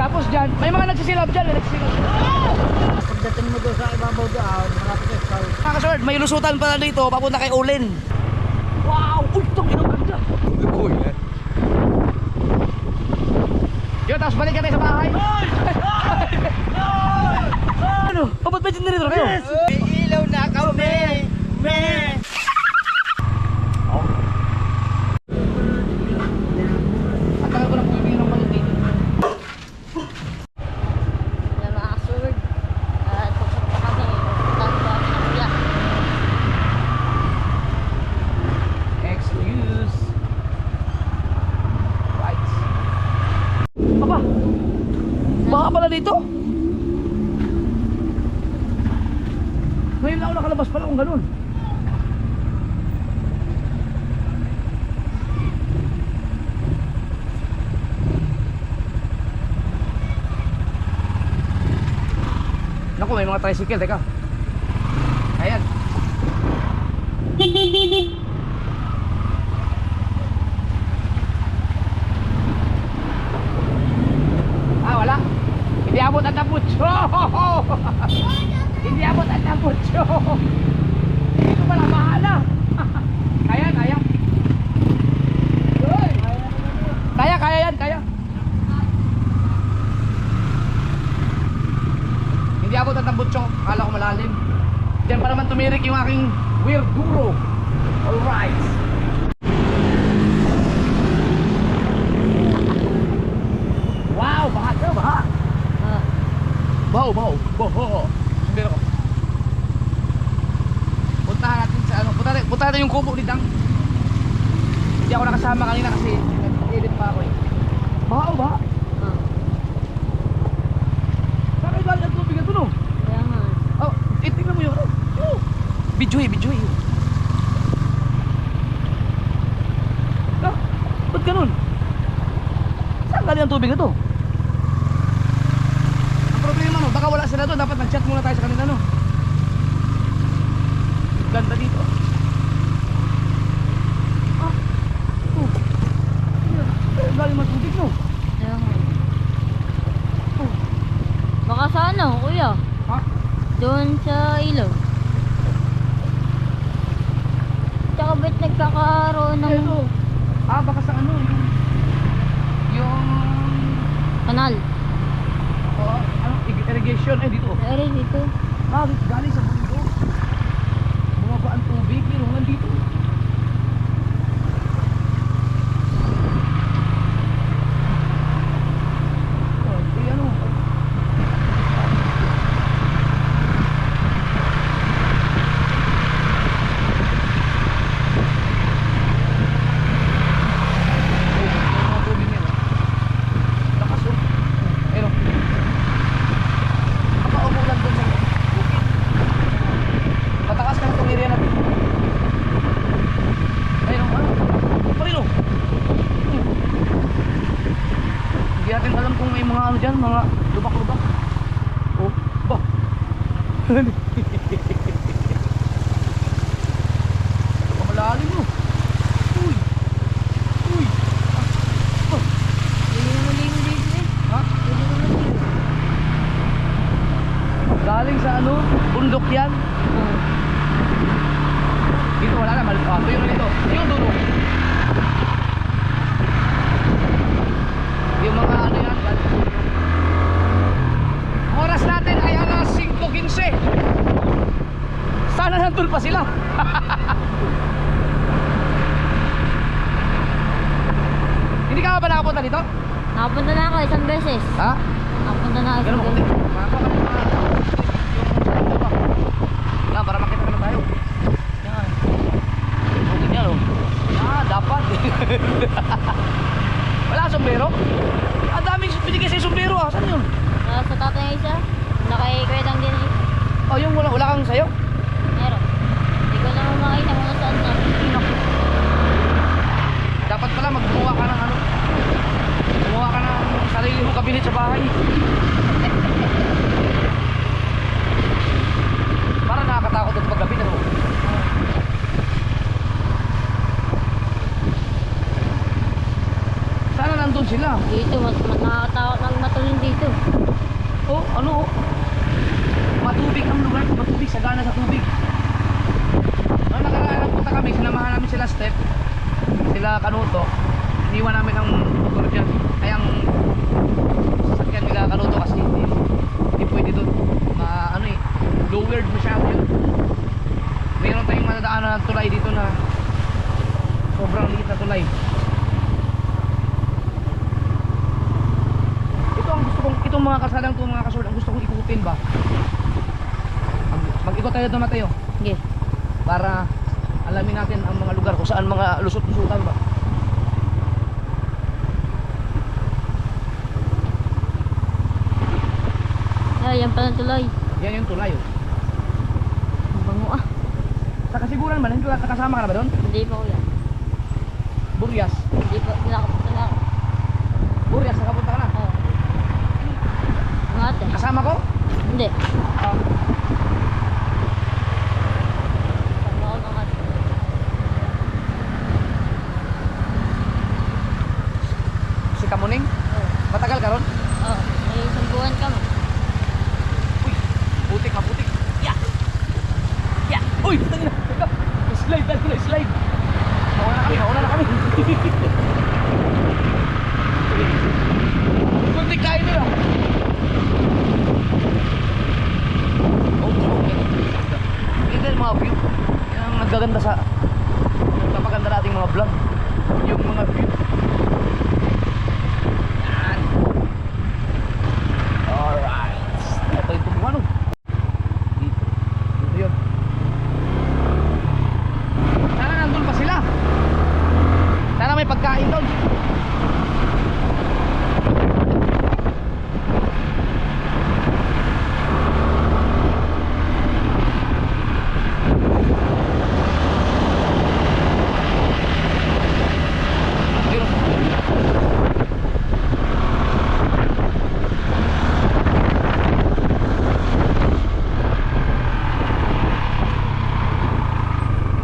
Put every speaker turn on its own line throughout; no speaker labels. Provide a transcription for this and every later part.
Tapos dyan, may mga nagsisilab dyan, may nagsisilab.
Pagdating mo doon sa ibabaw doon, malapit sa Sal.
Kakasword, may lusutan pala dito, papunta kay Ulin. Wow! Uy, itong ganda.
Uy,
Yun, tapos balik ka tayo sa bahay. Ano? O, ba't may generator kayo?
May ilaw na kami!
Ang tagal ko na bumibigyan ng balot dito.
Yan mga kasword. At pupunta kami. Pupunta kami ng kuya.
Excuse. Right. Aba, baka pala dito. Ngayon lang ako nakalabas pala kung ganun. Naku, may mga tricycle, teka. Ayan. Ah, wala. Hindi abot ang tambutso. Hindi abot ang tambutso. Dito pala, mahala. Kaya, kaya. Uy. Kaya yan, kaya. Hindi abot ang tambutso. Kala ko malalim. Diyan pa naman tumirik yung aking weird duro. Alright. Wow, baha ka, baha. Baho, baho, baho. Pero puntahan natin sa ano, punta natin yung kubo ni Dang. Hindi ako nakasama kanina kasi nag-edit pa ako eh. Baho, baha. Saan kayo galing ang tubig na ito, no?
Kaya nga.
Oh, tingnan mo yun. Oh. Bidyoy, bidyoy. Ah, ba't ganun? Saan galing ang tubig na ito? Ang problema no, baka wala sila doon. Dapat nag-chat muna tayo sa kanila no. Ganda dito. Ah, oh. Galing mga tubig no.
Kaya nga.
Oh.
Baka sa ano, kuya?
Ha?
Doon sa ilaw. Tsaka ba't nagkakaroon ng
Ito. Ah, baka sa ano yung
kanal?
oh, ano, irrigation dito.
Ay, dito.
Bakit galing sa bundok? Bumaba ang tubig, yun nandito. Oh, eh, ano? Mga tubig yan. Lakas oh. Ayun oh. Kapaubo lang doon sa bukid. Matakas ka na itong area natin. Ayun oh, ano? Parino. Hindi natin alam kung may mga ano dyan, mga lubak-lubak. Oh, ba? Malalim oh. Uy. Uy. Ah.
Hindi mo maligo dito eh.
Ha?
Hindi mo maligo.
Galing sa ano? Bundok yan. Dito wala na. Ito yung dito. Yung dulo. Yung mga ano yan. Oras natin ay alas 5:15. Sana nandun pa sila. Hindi ka ba nakapunta dito?
Nakapunta na ako isang beses.
Ha?
Nakapunta na ako
Ganun
isang
makunti.
beses.
Yan, para makita naman tayo. Yan. Bukid yan oh. Ah, dapat. Wala sombrero? Ang daming binigay sa sombrero ah. Saan yun?
Sa tatay isa. Nakaikuya lang din eh.
Oh, yung wala kang sayo?
Meron. Hindi ko naman makita kung saan na.
Dapat pala magbuwa ka ng ano. Gumawa ka ng sarili mong kabinet sa bahay. Para nakakatakot ito paggabi na no? Sana nandun nandun sila.
Dito, mas nakakatakot ng matulin dito.
Oh, ano oh. Matubig ang lugar ko, matubig, sagana sa tubig. Noong nakaraan nagpunta kami, sinamahan namin sila Step, sila Kanuto. Iniwan namin ang motor dyan. Kaya ang sasakyan nila Kanuto kasi hindi pwede doon. Ano eh, lowered masyado yun. Mayroon tayong madadaanan ng tulay dito na sobrang liit na tulay. Ito ang gusto kong, itong mga kalsadang to, mga kasurd, ang gusto kong ikutin ba? Mag-ikot tayo doon, Mateo.
Sige.
Para alamin natin ang mga lugar kung saan mga lusot-lusutan ba.
Ay, yan pala tulay.
Yan yung tulay oh.
Ang bango ah.
Sa kasiguran ba, nakasama ka na ba doon?
Hindi pa kuya.
Burias.
Hindi pa, nakapunta na ako.
Burias, nakapunta ka na.
Oo. Ang ate.
Kasama ko?
Hindi.
Ah,
Kasama ako ng ate.
si Kamuning.
Oo.
Matagal ka ron?
Oo. May isang buwan kami.
Uy, putik, maputik. Yeah! Yeah! Uy, putang ina. Slide, dali, slide. Mauna na kami. Kuntik kain nila. Ito yung mga view. Yan ang nagaganda sa napaganda nating mga vlog. Yung mga view. Yan. Alright. Ito yung tumuhan oh. Dito. Dito yun. Sana nandun pa sila. Sana may pagkain doon.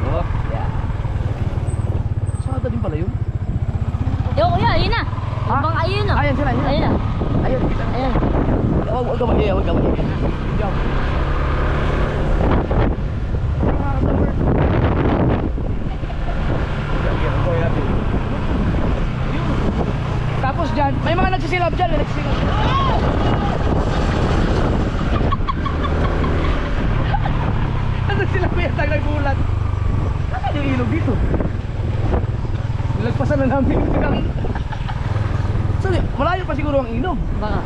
Oh, yeah. Sada din pala yun.
Yo kuya, ayun na.
Ha?
Ibang ayun na.
Ayan sila, ayan.
Ayun na.
Ayun, kita na.
Ayun.
Huwag ka mag-iya, huwag ka mag-iya. Jump. Tapos dyan, may mga nagsisilab dyan, may nagsisilab. Ano sila kuya, tagay bulat. Saan yung ilog dito? Nilagpasan na namin yung Sorry, malayo pa siguro ang ilog.
Baka.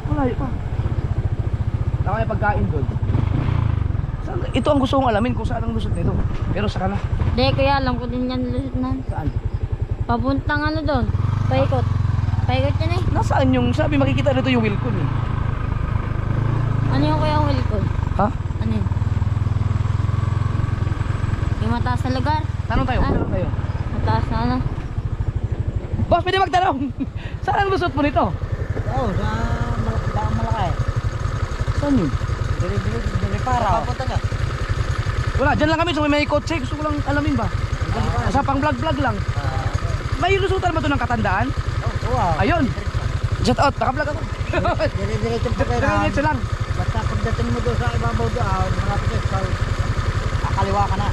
Malayo pa. Saka may pagkain doon. Ito ang gusto kong alamin kung saan ang lusot nito. Pero saka na.
Hindi kuya, alam ko din yan lusot na.
Saan?
Papuntang ano doon. Paikot. Paikot yan eh.
Nasaan yung, sabi makikita nito yung Wilcon eh.
Ano yung kuya ang Wilcon?
Ha?
Ano yun? Yung mataas na lugar?
Tanong tayo,
Ah.
tanong tayo.
Mataas na ano?
Boss, pwede magtanong. Saan ang lusot mo nito?
Oo, sa Daang Malakay.
Saan yun?
Dili para. Papunta ka.
Wala, dyan lang kami sa may kotse. Gusto ko lang alamin ba? Sa pang vlog-vlog lang. May lusutan ba ito ng Katandaan?
Oo.
Ayun. Shout out, naka-vlog ako.
Dire-diretso pa kayo na.
Diretso lang.
Basta pagdating mo doon sa ibabaw doon, malapit ka sa kakaliwa ka na.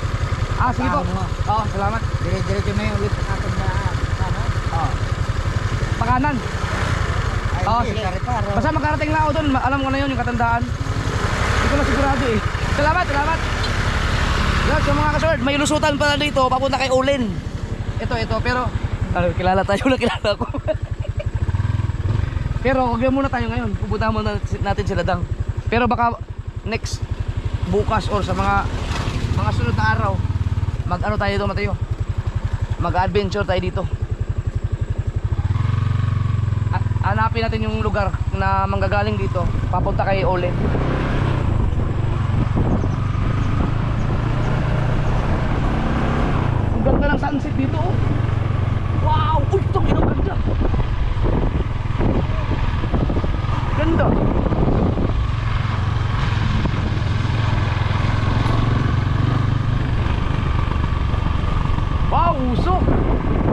Ah, sige po.
Paano mo?
Oo, salamat.
Dire-diretso mo yung ulit akin na ano?
Oo. Pakanan.
Ay,
Oo,
hindi,
sige.
Kariparo.
Basta makarating lang ako doon, alam ko na yun yung Katandaan. Hindi ko na sigurado eh. Salamat, salamat. Yan, so mga kasword, may lusutan pala dito, papunta kay Olin. Ito, pero kilala tayo na kilala ko. Pero huwag lang muna tayo ngayon, pupunta muna natin sila dang. Pero baka next bukas or sa mga sunod na araw, mag-ano tayo dito, Mateo? Mag-adventure tayo dito. Hanapin natin yung lugar na manggagaling dito, papunta kay Olin. Ang ganda ng sunset dito oh. Wow! Uy! Itong inang ganda! Ganda! Wow! Usok!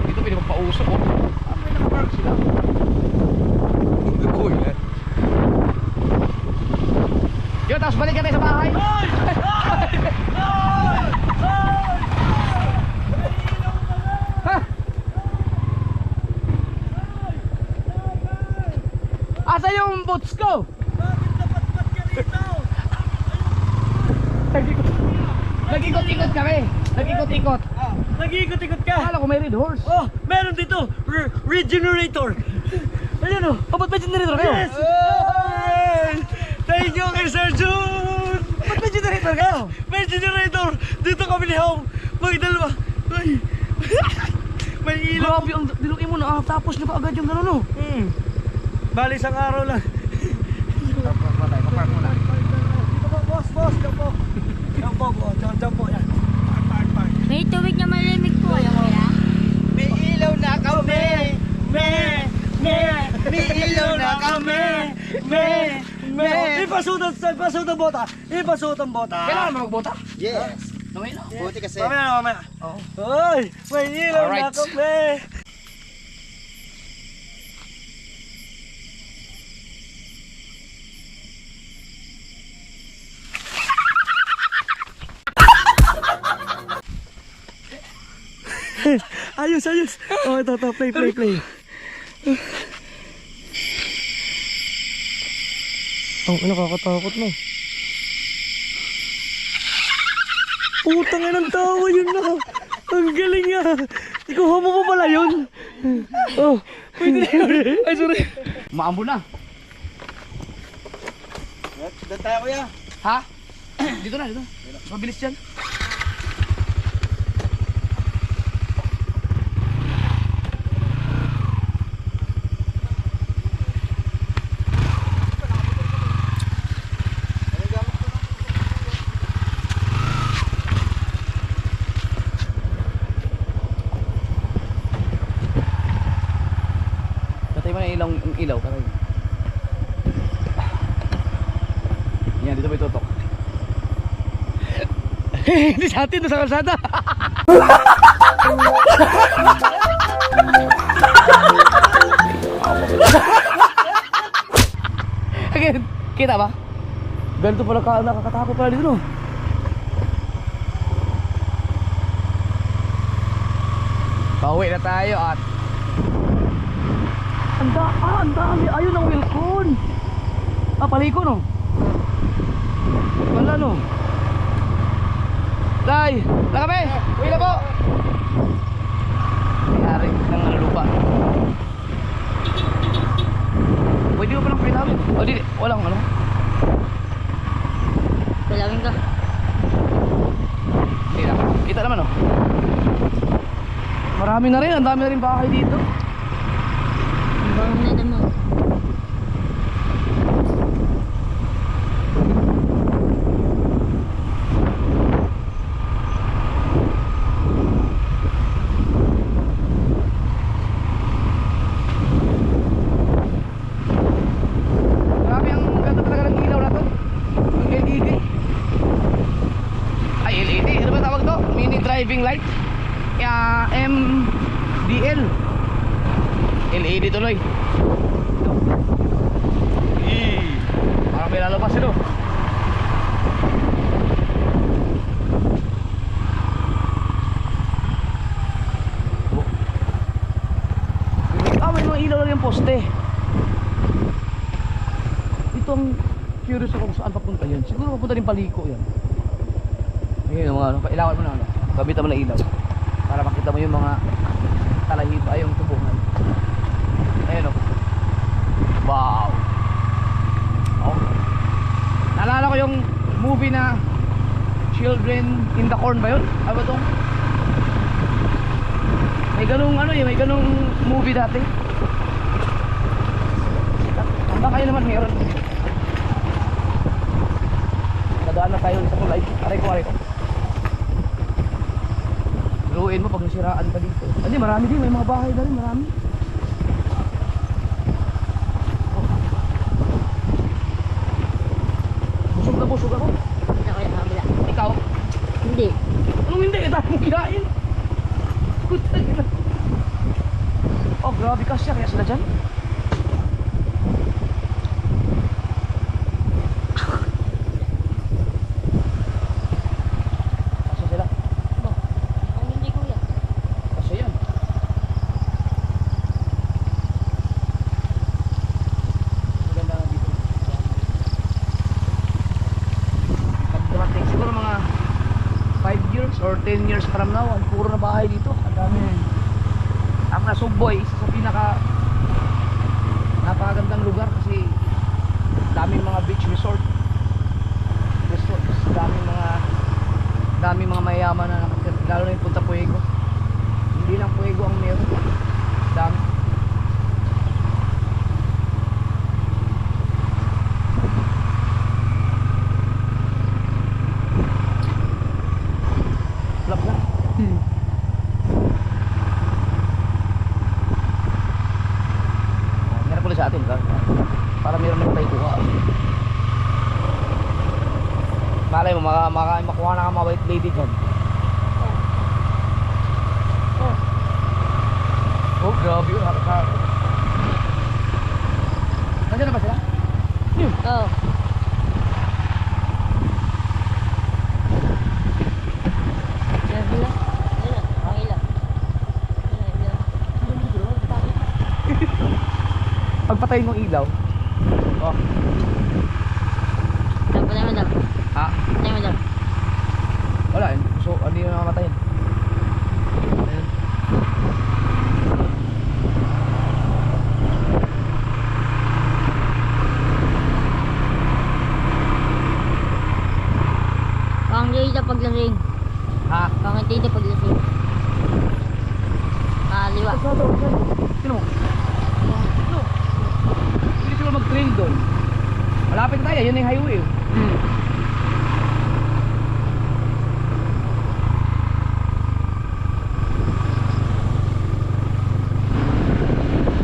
Dito pwede nakausok ko. May nakapark sila. Cool eh. Yo, tapos balik kami sa bahay. Ha? Asa yung boots ko? Nag-ikot-ikot kami. Nag-ikot-ikot.
Nag-iikot-ikot ka.
Akala ko may red horse.
Oh, meron dito. Regenerator.
Ayan o. Oh, ba't may generator kayo?
Yes! Hey! Thank you kay Sir Jun!
Ba't may generator kayo?
May generator! Dito kami ni Hong! Magdalawa! Ay! May ilaw!
Grabe ang diluin mo na. Tapos nyo pa agad yung gano'n o.
Bali isang araw lang.
Papark mo na.
Dito po, boss! Diyan po! Diyan po, boss! Diyan po yan! Park!
May tubig na malimig po. Ayaw mo yan?
May ilaw na kami! May ilaw na kami! Ipasutan bota! Ipasutan bota!
Kailangan mo magbota?
Yes.
Namay na.
Buti kasi.
Mamaya.
Oo.
Hoy! May ilaw na
Alright.
kami! Ayos! Oh, ito, play. Ang nakakatakot mo. Putang ina ng tawa yun na. Ang galing nga. Ikuha mo pa pala yun. Oh.
Pwede na yun. Ay, sorry. Maambo na.
Doon tayo kuya.
Ha? Dito na. Mas mabilis yan. Patay mo na yung ilaw. Patay. Yan, dito may tutok. Hindi sa atin, sa kalsada. Again, kita ba? Ganito pala nakakatakot pala dito, no? Pauwi na tayo at ang dami. Ayun ang Wilcon. Paliko, no? Wala, no? Tay, na kami. Uwi na po. Mayari ng lupa. Pwede mo palang pinawin. O di, walang ano.
Dalawin ka.
Hindi na. Kita naman, no? Marami na rin. Ang dami na rin bahay dito.
Ang bango na naman.
Grabe ang ganda talaga ng ilaw na to. Ang LED. Ay, LED. Ano ba tawag to? Mini driving light. MDL. LED tuloy. Parang may lalabas ito. May mga ilaw lang yung poste. Ito ang curious ako kung saan papunta yan. Siguro papunta rin Paliko yan. Ayun yung mga ano, kailangan mo na ano, kabitan mo na ilaw para makita mo yung mga talahiba, yung tubuhan. Ayun o. Wow. Oh. Naalala ko yung movie na Children in the Corn ba yun? Ano ba ito? May ganung ano may ganung movie dati. Baka kayo naman meron. Nadaan na tayo sa kulay. Aray ko. Luin mo pag nasiraan ka dito. Hindi, marami din. May mga bahay na rin. Marami. Busog na busog ako.
Hindi ako yung kabila.
Ikaw?
Hindi.
Anong hindi? Ito mong kinain. Putang ina. Oh, grabe ka siya. Kaya sila dyan. Kasya sila.
Ang hindi kuya.
Kasya yan. Maganda nga dito. Pag dumating, siguro mga 5 years or 10 years from now, ang puro na bahay dito. Ang dami. Ang Nasugboy, isa sa napakagandang lugar kasi daming mga beach resorts, daming mga mayayaman na nakatira, lalo na yung Punta Puego. Hindi lang Puego ang meron, dami. Lap na. Meron pala sa atin para meron naman tayo kuha. Malay mo makuha na ka mga white lady dyan. Oh grabe yun. Nandiyan na ba sila?
Oo. Yan sila. Yan. Ang ilan.
Pagpatayin ng ilaw. Oh.
Dapat naman daw.
Ha?
Naman daw.
Wala eh. So, hindi na mamatayin. Ayun.
Pang hindi na paglasing.
Ha?
Pang hindi na paglasing. Liwa.
Sino mo? Sino? Hindi sila mag-trail doon. Malapit na tayo. Yun na yung highway.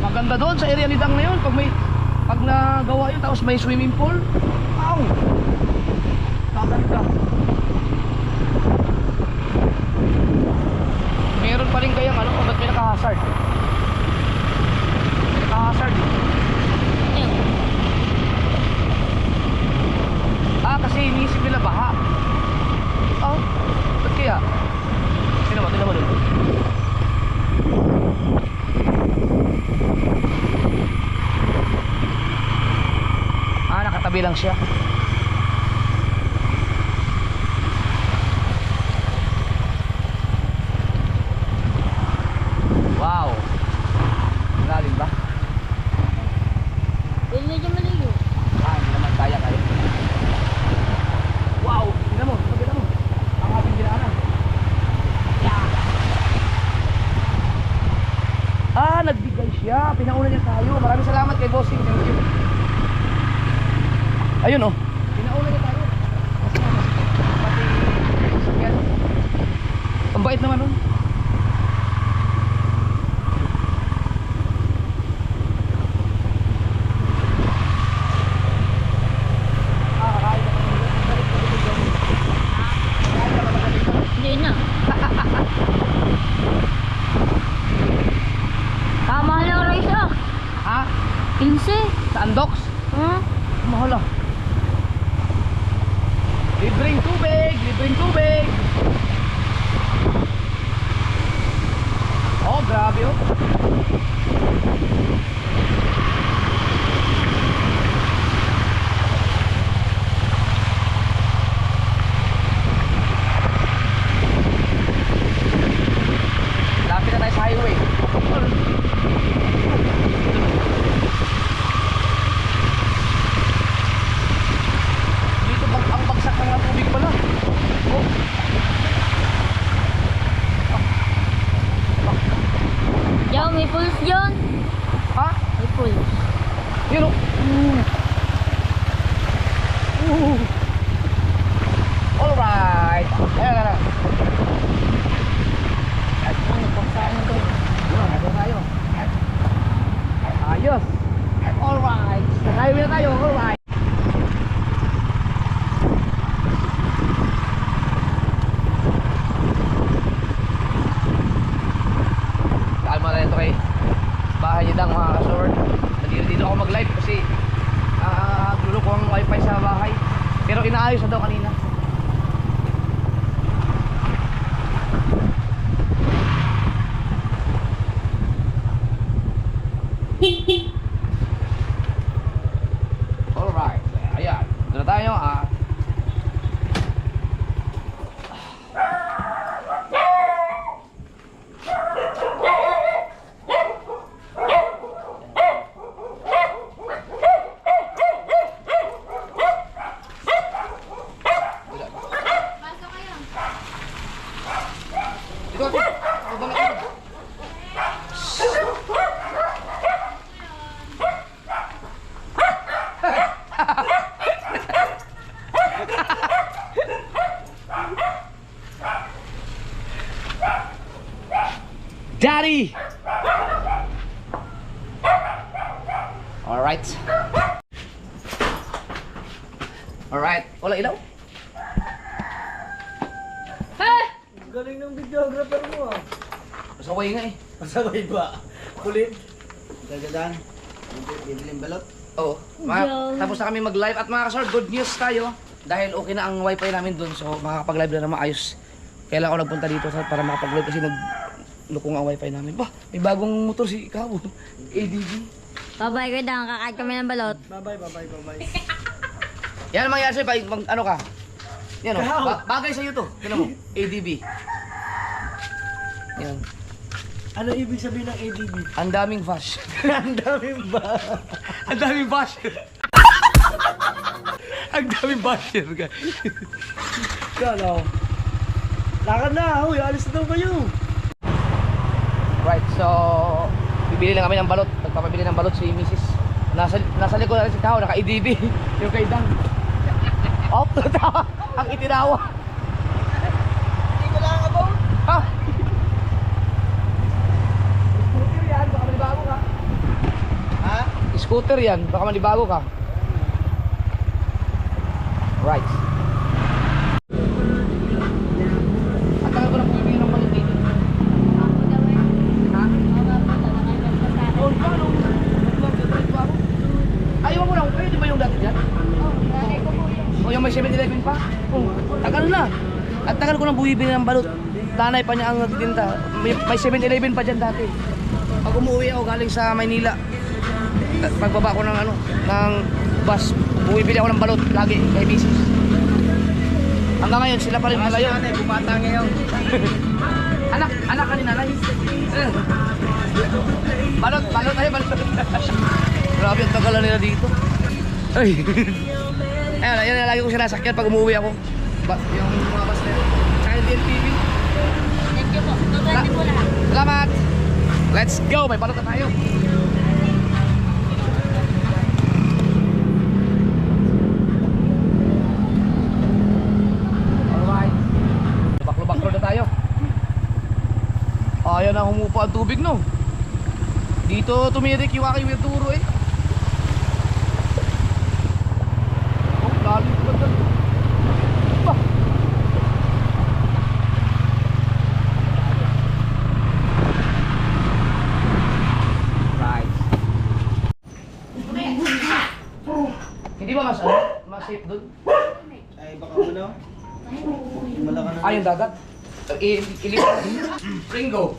Maganda doon sa area ni Dang na yun. Pag nagawa yun tapos may swimming pool. Wow! Kaganda. Meron pa rin kayang ano, ba't may naka-hazard? May naka-hazard eh.
Ayun.
Kasi iniisip nila baha. Oh, ba't kaya? Tignan mo doon. Nakatabi lang siya. Wow. Lalim ba?
Pwede medyo maligo.
Hindi naman kaya kayo. Wow, tignan mo. Ang ating dinaanan. Yeah. Nagbigay siya. Pinauna niya tayo. Maraming salamat kay Bossing. Thank you. Ayun oh. Pinauna niya tayo. Pati sasakyan. Ang bait naman nun.
Hindi na. Mahal ang rice ah.
Ha?
15.
Sa Andox? Mahal ah. Libreng tubig. Oh, grabe oh. Lapit na tayo sa highway. Dito ang bagsak ng tubig pala. Oh.
Diyan, may pulse dyan.
Ha?
May pulse.
Yun oh. Alright. Ayan. Ano tayo? Ayos. Alright. Highway na tayo. Alright. Kalma na ito kay bahay ni Dang mga kasort. Dito ako mag-live kasi gulo ko ang wifi sa bahay. Pero inaayos na daw kanina. Alright, ayan. Doon na tayo Dito, dito. Ako ba na? Daddy! Alright. Alright. Wala ilaw?
Galing ng videographer mo ah.
Masaway nga eh.
Masabay ba? Kulit.
Gagadan. Bibiling balot.
Oo. Tapos na kami mag-live at mga kasor, good news tayo. Dahil okay na ang wifi namin dun, so makakapag-live na maayos. Kaya lang ako nagpunta dito para makapag-live kasi naglukong ang wifi namin. Bah, may bagong motor si Kabo. ADV.
Babay ko dang, kakain kami ng balot.
Bye-bye.
Yan ang mangyayari sa'yo pag ano ka. Yan o, bagay sa'yo to. Tignan mo, ADV. Yan.
Ano ibig sabihin ng ADB?
Ang daming bash.
Ang daming ba?
Ang daming bash. Ang daming basher ka.
Kala. Lakad na, huy, alis na daw kayo.
Right, so bibili lang kami ng balot. Nagpapabili ng balot si Mrs. Nasa likod na rin si Kao, naka-EDB. Yung kay Dan. Oh, tawa. Ang itinawa.
Hindi ko lang about.
Ha? Scooter yan, baka malibago ka.
Ha?
Scooter yan, baka malibago ka. Right. Ang tagal ko na bumibili ng balot dito. Ha? Oh, paano? Ayaw mo lang, kayo di ba yung dati dyan? O yung may 7-Eleven pa? Oh, tagal na. At tagal ko nang bumibili ng balot. Tanay pa niya ang nagtitinda. May 7-Eleven pa dyan dati. Pag umuwi ako galing sa Maynila, pagbaba ko ng ng bus, bumibili ako ng balot lagi kay Mrs. Hanggang ngayon sila pa rin malayo.
Bumata ngayon.
Anak ka ni nanay. Balot tayo, balot. Grabe ang tagal na nila dito. Ay. Ayun, yan lagi ko sinasakyan pag umuwi ako. Yung mga bus na yun. Tsaka yung DLTV.
Thank you po. Babay po lahat.
Salamat! Let's go! May balot na tayo. Alright. Lubak-lubak road na tayo. Ayan na humupa ang tubig no. Dito tumirik yung aking wirturo eh. Oh, lalim ko ba? Bah! Right. Hindi ba mas safe doon?
Ay, baka ano? Wala ka na.
Yung dagat. Ilip. Ringo.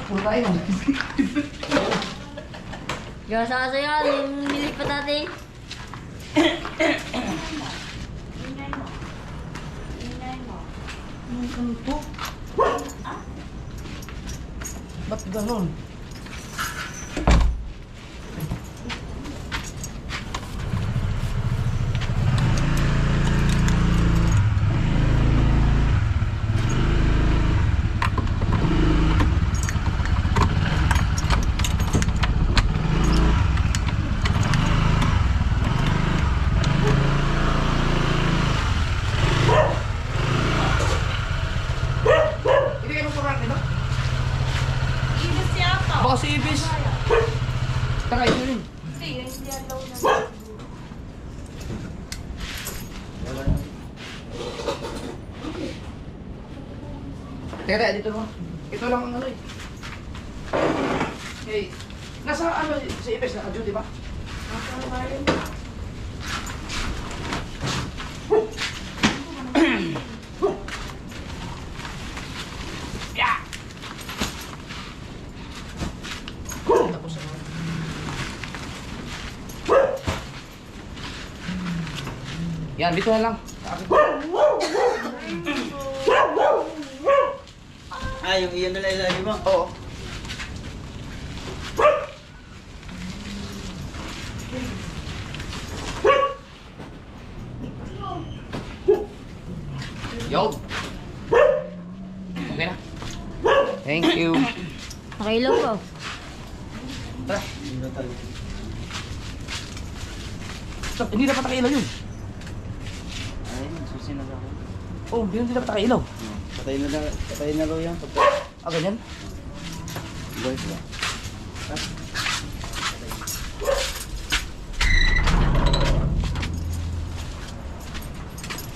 Puro tayo.
Gasa yan, yung nilipat natin.
Ba't ganun? Hindi kayo magpaprak nito? Baka si Ibis. Taka, ito yun. Teka, dito mo. Ito lang ang ano eh. Okay. Nasa ano, sa Ipes, naka-duty ba? Yeah! Tapos ano? Yan, dito na lang. Sa akin.
Ah, yung iyan nila ilalim mo?
Oo. Yo. Okay na. Thank you.
Nakailaw ko.
Tara.
Hindi na tayo.
Stop, hindi dapat nakailaw yun.
Ay, susi na ako.
Oh, hindi dapat nakailaw.
Patay na raw yan.
Ah, ganyan?
Boys ba?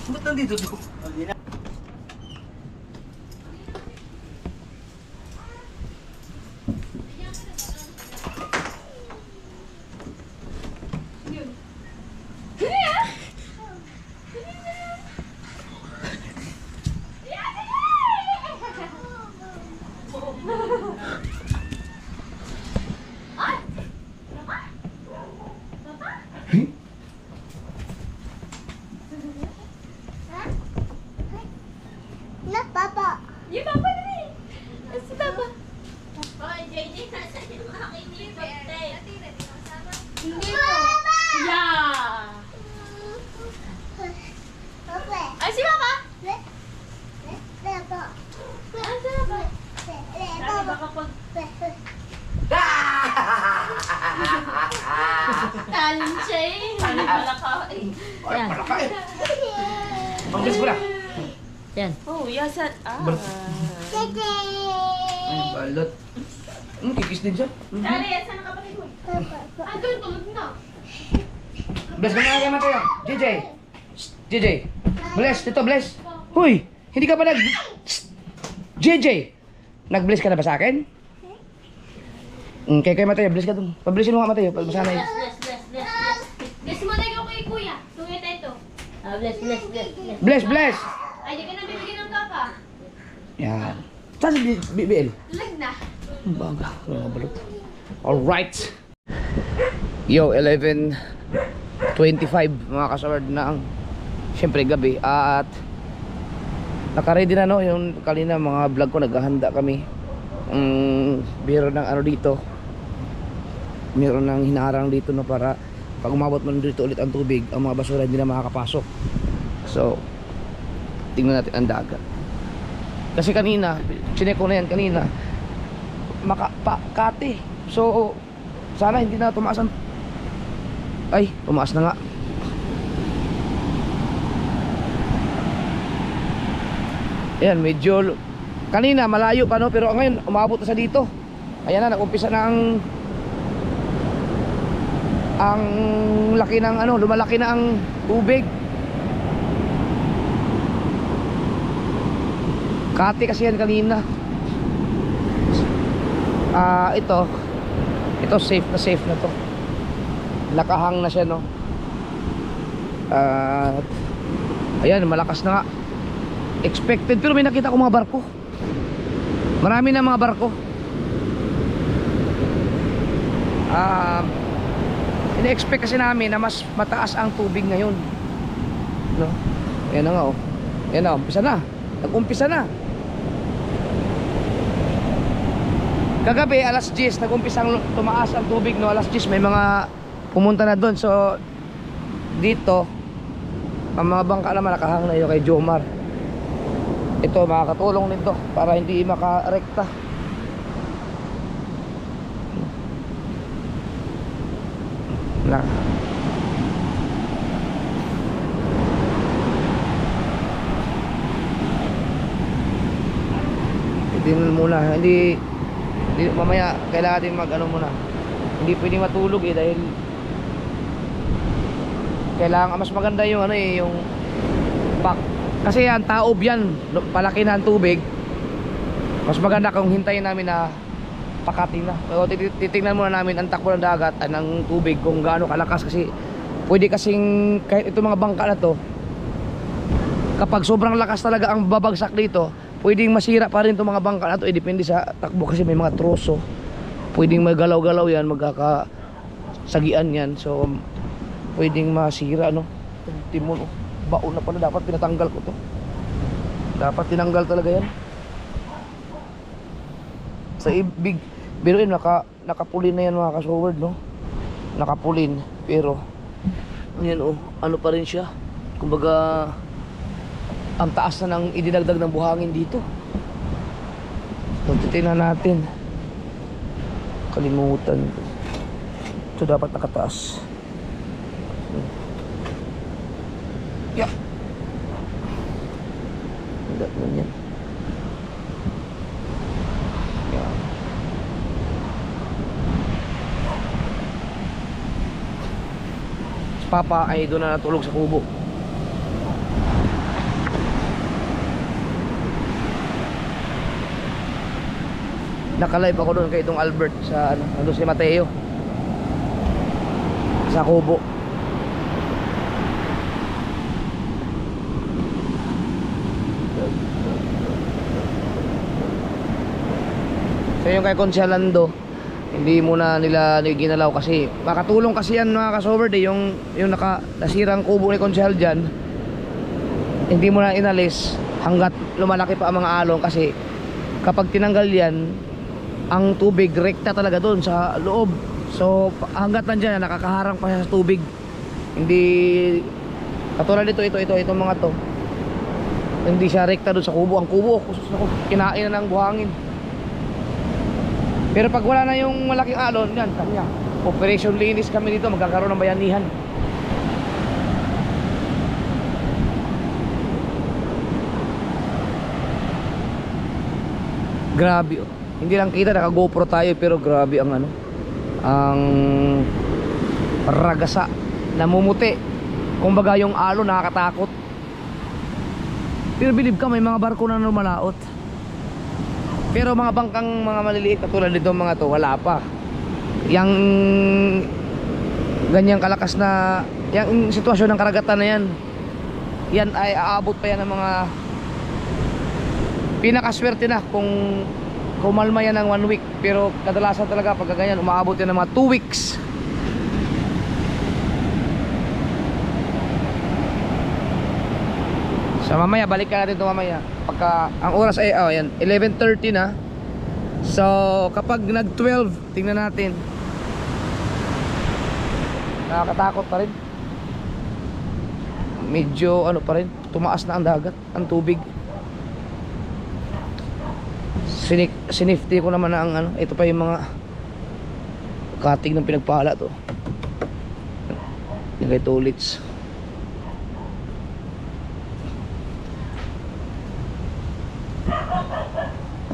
Ba't nandito to?
Hindi na.
Look, Papa.
Yung papa na rin. Si papa. Hoy, JJ, nasa yung aking ni birthday. Hindi mo. Yeah.
Papa.
Ay, si papa.
Papa.
Ay, si papa. Dami baka pag talent siya eh. Ano pala ka eh.
Ay, palaka eh. Panggas ko na.
Yan. Oh, yasan. Ah.
Ay, balot. Kikis din siya.
Dari, saan ang kapatid mo? Ah, doon, tulog na.
Bless ka na naman tayo. JJ. Shh, JJ. Bless, dito, bless. Huy, hindi ka pa nag... Shh. JJ. Nag-bless ka na ba sa akin? Kaya Mateo, bless ka dun. Pablisin mo nga Mateo, pagbasanay.
Bless. Bless mo na yung kay kuya. Tungit ito. Ah, bless.
Bless, bless.
Ay, di ka na bibigyan ng kaka.
Yan. Saan si BBL?
Lag na.
Ang baga, mga balot. Alright. Yo, 11:25 mga kasaward ng syempre gabi. At naka-ready na no, yung kanina mga vlog ko, naghahanda kami. Biro ng ano dito. Meron ng hinaharang dito no, para pag umabot man dito ulit ang tubig, ang mga basura hindi na makakapasok. So, tingnan natin ang dagat. Kasi kanina, chinek ko na yan kanina, Makati. So, sana hindi na tumaas ang... Ay, tumaas na nga. Ayan, medyo... Kanina, malayo pa no, pero ngayon, umabot na sa dito. Ayan na, nag-umpisa na ang laki ng ano, lumalaki na ang tubig. Kati kasi yan kanina. Ito safe na to. Nakahang na siya no. Ayan, malakas na nga. Expected, pero may nakita ko mga barko. Marami na mga barko. Ina-expect kasi namin na mas mataas ang tubig ngayon. No? Ayan na nga oh. Ayan na, umpisa na. Nag-umpisa na. Kagabi, alas 10, nag-umpisang tumaas ang tubig, no? Alas 10, may mga pumunta na doon. So, dito, ang mga bangka naman nakahang na yun kay Jomar. Ito, makakatulong nito para hindi makarekta. Na. Hindi muna, hindi mamaya kailangan din mag ano muna. Hindi pwedeng matulog eh dahil Kailangan mas maganda yung ano eh, yung back. Kasi yan, taob yan, palaki na ang tubig. Mas maganda kung hintayin namin na pakating na. So, titingnan muna namin ang takbo ng dagat, ng tubig, kung gaano kalakas. Kasi pwede kasing kahit itong mga bangka na to, kapag sobrang lakas talaga ang babagsak dito, pwedeng masira pa rin itong mga bangka na to. Depende sa takbo kasi may mga troso. Pwedeng magalaw-galaw yan, magkakasagian yan. So pwedeng masira, no? Timon, oh. Baon na pala, dapat pinatanggal ko to. Dapat tinanggal talaga yan. Sa ibig, biruin, nakapulin na yan mga kasoward, no? Nakapulin, pero yan, oh, ano pa rin siya. Kumbaga, ang taas na ng idinagdag ng buhangin dito. So, titignan natin. Kalimutan. Ito dapat nakataas. Yeah. Hindi naman yan. Yeah. Si Papa ay doon na natulog sa kubo. Naka-live ako doon kay itong Albert sa ano, nandun si Mateo sa kubo. So yung kay Consialando, hindi muna nila ginalaw kasi makatulong kasi yan mga kasoward eh, yung nasirang kubo ni Consial dyan, hindi mo na inalis hanggat lumalaki pa ang mga alon. Kasi kapag tinanggal yan, ang tubig rekta talaga doon sa loob. So hanggat nandiyan, nakakaharang pa siya sa tubig. Hindi katulad dito, itong mga to, hindi siya rekta doon sa kubo. Ang kubo kinain na ng buhangin. Pero pag wala na yung malaking alon, yan, kanya Operation Linis kami dito, magkakaroon ng bayanihan. Grabe, oh. Hindi lang kita, naka GoPro tayo, pero grabe ang ano, ang ragasa, namumuti. Kumbaga yung alon nakakatakot. Pero believe ka, may mga barko na lumalaot. Pero mga bangkang mga maliliit katulad nito mga to, wala pa. Yang ganyang kalakas na yung sitwasyon ng karagatan na yan, yan ay aabot pa yan ng mga pinakaswerte na kung kumalma yan ng 1 week. Pero kadalasan talaga pagka ganyan, umaabot yan ng mga 2 weeks. So mamaya, balik ka natin ito mamaya. Pagka, ang oras ay, oh yan, 11:30 na. So kapag nag-12, tingnan natin. Nakakatakot pa rin. Medyo ano pa rin, tumaas na ang dagat, ang tubig. Sinifty ko naman na ang ano, ito pa yung mga cutting ng pinagpala to. Yung kay Tulits.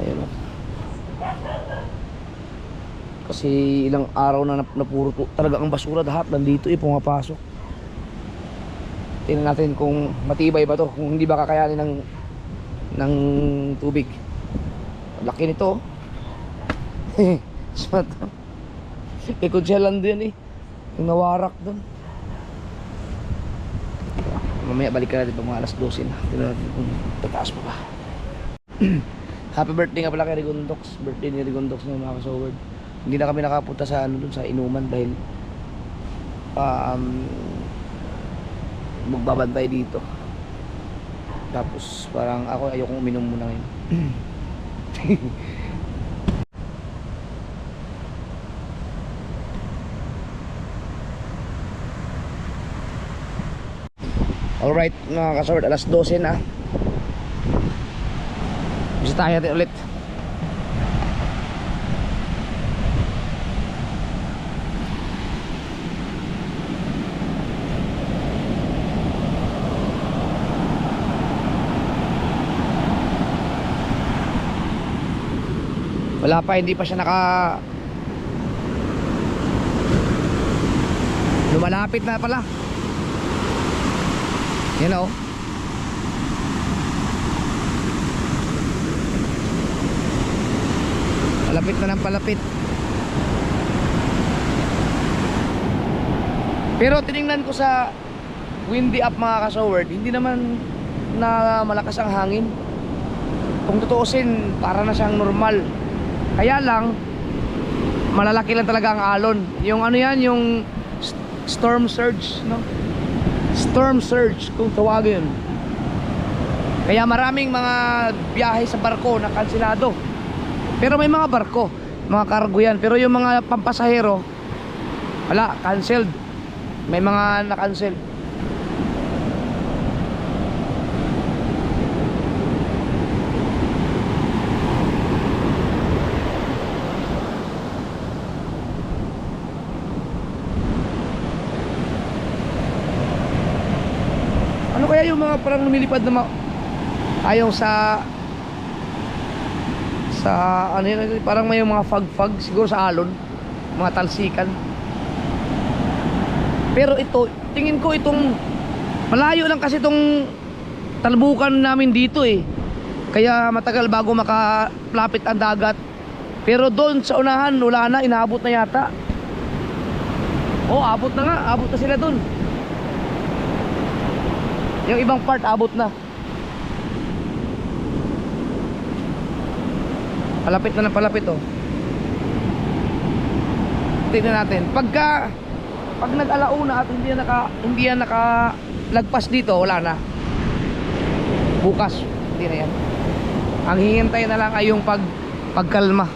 Ayun, oh. Kasi ilang araw na napuro talaga ang basura, lahat nandito pumapasok. Tingnan natin kung matibay ba to, kung hindi ba kakayanin ng tubig. Laki nito. Smart. Consialando yan eh, yung nawarak doon. Mamaya balikan natin pag mga alas 12 na. Tingnan natin kung tataas pa ba. Happy birthday nga pala kay Rigondox. Birthday ni Rigondox ng mga kasoward. Hindi na kami nakapunta sa ano dun, sa inuman dahil magbabantay dito. Tapos parang ako ayokong uminom muna ngayon. Alright mga kasoward, alas 12 na. Bisitahin natin ulit. Wala pa, hindi pa siya lumalapit na pala. Yan o. Palapit na ng palapit. Pero tiningnan ko sa windy up mga kasoward, hindi naman na malakas ang hangin. Kung tutuusin, para na siyang normal. Kaya lang, malalaki lang talaga ang alon. Yung ano yan, yung storm surge, no? Storm surge, kung tawagin. Kaya maraming mga biyahe sa barko na kansilado. Pero may mga barko, mga cargo yan. Pero yung mga pampasahero, wala, canceled. May mga na-cancel. Ano kaya yung mga parang lumilipad na ayaw sa ano yun, parang may mga fog siguro sa alon, mga talsikan. Pero ito, tingin ko itong malayo lang kasi itong talbukan namin dito eh. Kaya matagal bago makalapit ang dagat. Pero doon sa unahan, wala na, inaabot na yata. Oh, abot na nga, abot na sila doon. Yung ibang part abot na. Palapit na ng palapit oh. Tingnan natin. Pag nag-alauna at hindi yan nakalagpas dito, wala na. Bukas, hindi na yan. Ang hihintay na lang ay yung pagkalma.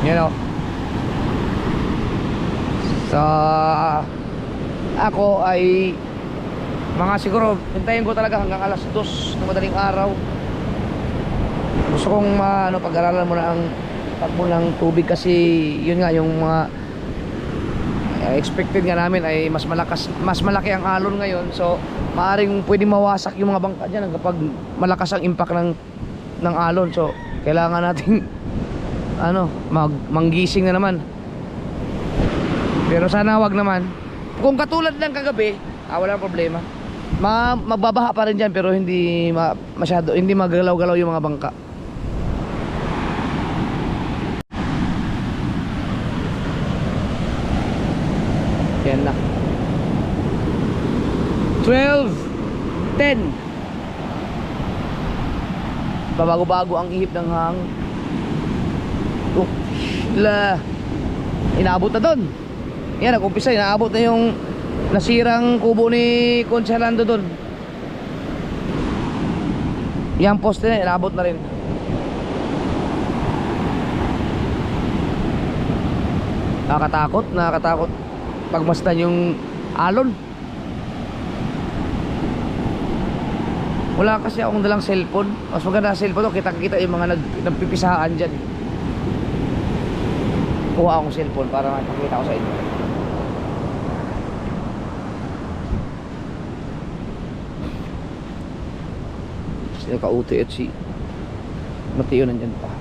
Yan o. So ako ay mga siguro hintayin ko talaga hanggang alas 2 ng madaling araw. Gusto kong pag-aralan muna ang takbo ng tubig kasi yun nga yung mga expected nga namin ay mas malaki ang alon ngayon. So maaring pwedeng mawasak yung mga bangka dyan kapag malakas ang impact ng alon. So kailangan natin manggising na naman. Pero sana wag naman. Kung katulad ng kagabi, walang problema. Magbabaha pa rin dyan pero hindi masyado, hindi magalaw-galaw yung mga bangka. Yan na 12:10. Babago-bago ang ihip ng hangin. Inaabot na doon. Yan, nag-umpisa, inaabot na yung nasirang kubo ni Conselando doon. Yang poste na, inaabot na rin. Nakakatakot pagmasdan yung alon. Wala kasi akong dalang cellphone. Mas maganda sa cellphone, kita-kita yung mga nagpipisahaan dyan. Kuha akong cellphone para makita ko sa inyo. Sino ka-uti at si Mateo nandyan pa.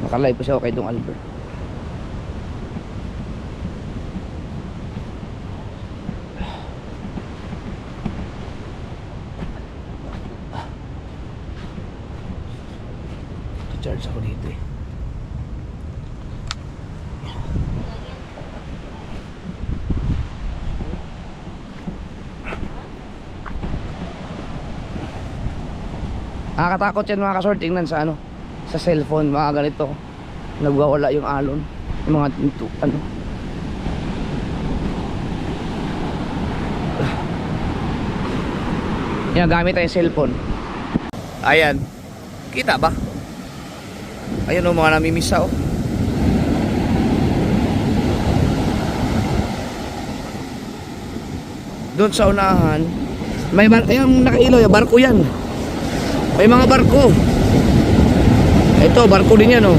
Nakalive pa siya kay Dong Albert. Charge ako dito eh. Nakakatakot yan mga kasort. Tingnan sa sa cellphone, mga ganito nagwawala yung alon, yung mga yan, gamit tayong cellphone. Ayan, kita ba? Ayan o, mga namimisa o. Doon sa unahan may ayan, nakailaw yung barko yan. May mga barko. Ito, barko din yan oh.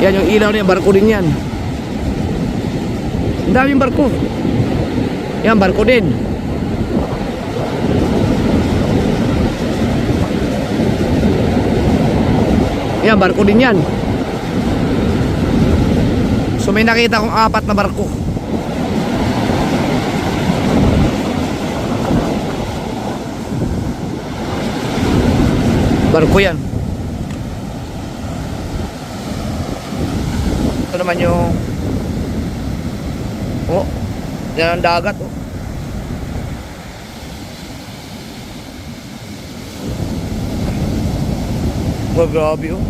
Yan yung ilaw niya, barko din yan. Ang daming barko. Yan, barko din. Yan, barko din yan. So may nakita akong 4 na barko. Barko yan. Ito naman yung yan ang dagat oh. Oh, grabe oh.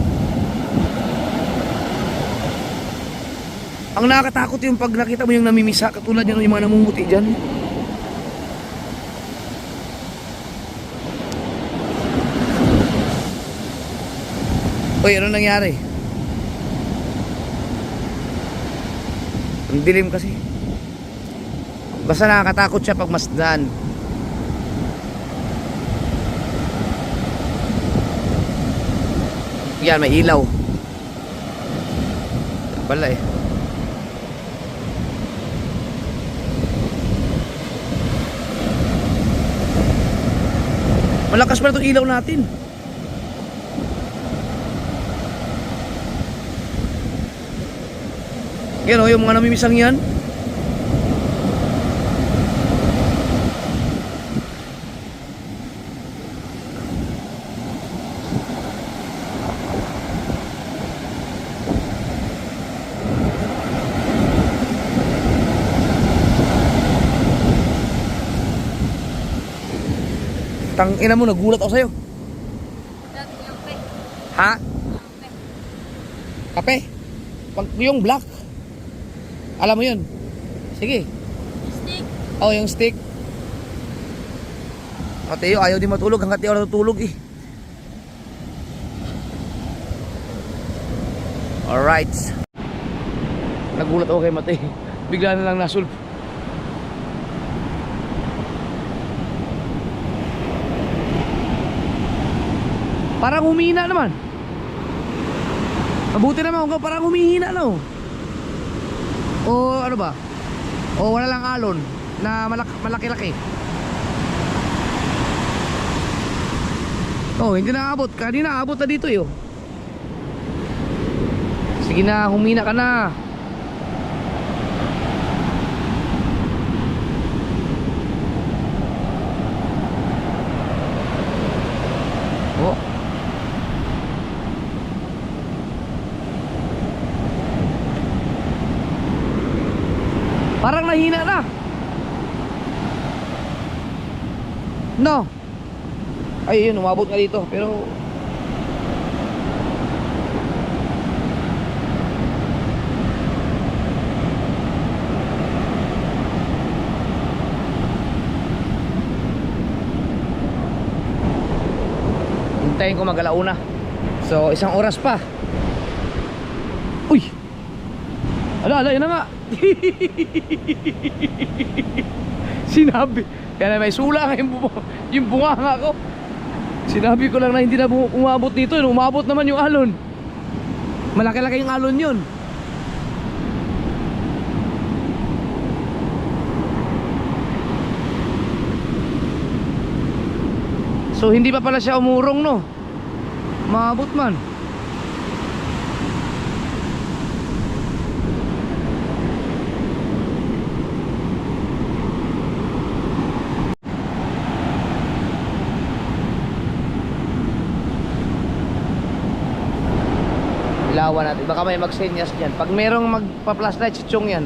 Ang nakakatakot yung pag nakita mo yung namimisa, katulad yan yung mga namumuti dyan. Uy, ano nangyari? Ang dilim kasi. Basta nakakatakot siya pag masdan. Yan, may ilaw. Wala eh. Malakas pala itong ilaw natin. Yan o, yung mga namimisang yan. Tangina mo, nagulat ako sa'yo. Ha? Kape? Yung black. Alam mo yun? Sige.
Stick.
Oh, yung stick. O Teo, ayaw din matulog hanggat di ako natutulog eh. Alright. Nagulat ako kay Mate. Bigla na lang nasulp. Parang humihina naman. Mabuti naman kung parang humihina no. O ano ba? O wala lang alon na malaki-laki. Oh, hindi na abot. Kanina abot na dito yo. Sige na, humina ka na. Oh. Parang nahina na. No. Ay, yun, umabot nga dito. Pero hintayin ko mag-alauna. So, 1 oras pa. Uy! Ala, yun na nga. Sinabi. Kaya may sula nga yung bunganga ko. Sinabi ko lang na hindi na umabot dito. Umabot naman yung alon. Malaki-laki yung alon yun. So hindi pa pala siya umurong no. Maabot man. Ilawan natin. Baka may magsenyas dyan. Pag merong magpa-flashlight si Chong yan.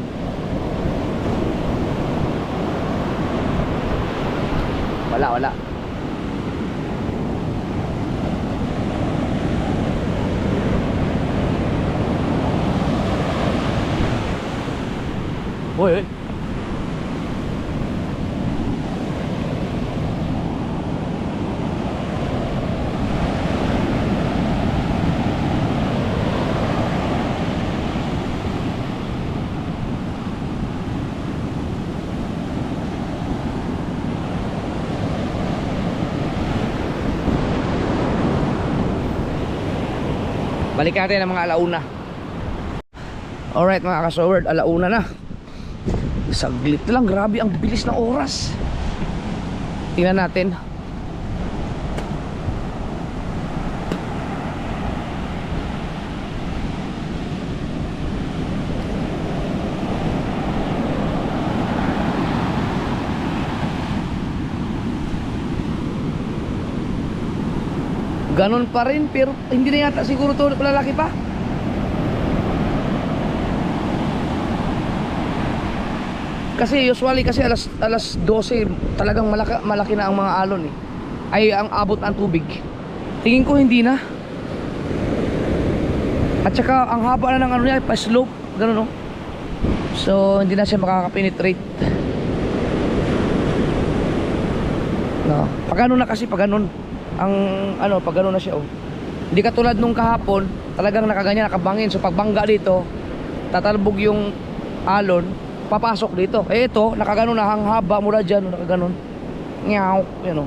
Wala. Hoy. Balik natin ang mga alauna. Alright mga kasoward, alauna na. Saglit na lang, grabe ang bilis ng oras. Tingnan natin. Ganon pa rin, pero hindi na yata siguro to lalaki pa. Kasi usually kasi alas 12 talagang malaki na ang mga alon eh. Ay ang abot ng tubig. Tingin ko hindi na. At saka ang haba na ng ano niya, pa-slope, gano'n no. So hindi na siya makaka-penetrate. No, pag ano na kasi pag ganun ang ano, pag ganun na siya oh. Hindi katulad nung kahapon, talagang nakaganyan, nakabangin. So pag bangga dito, tatalbog yung alon, papasok dito. Eh ito, nakaganon na, ang haba mula dyan, nakaganon. Nyaw, yun o.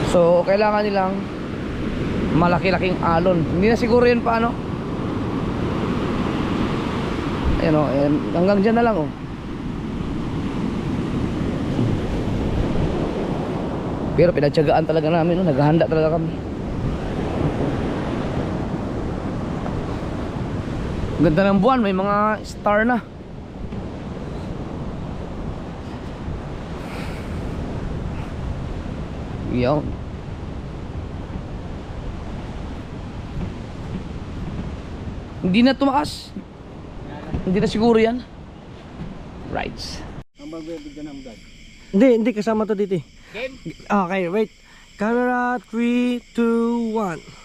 So, kailangan nilang malaki-laking alon. Hindi na siguro yun pa, ano? Ayan o, hanggang dyan na lang o. Pero pinagtyagaan talaga namin, no? Naghahanda talaga kami. Ganda ng buwan, may mga star na. Yan. Hindi na tumaas. Hindi na siguro yan. Right.
Ang magbibigyan ng vlog.
Hindi kasama to dito eh.
Game?
Okay, wait. Camera 3, 2, 1.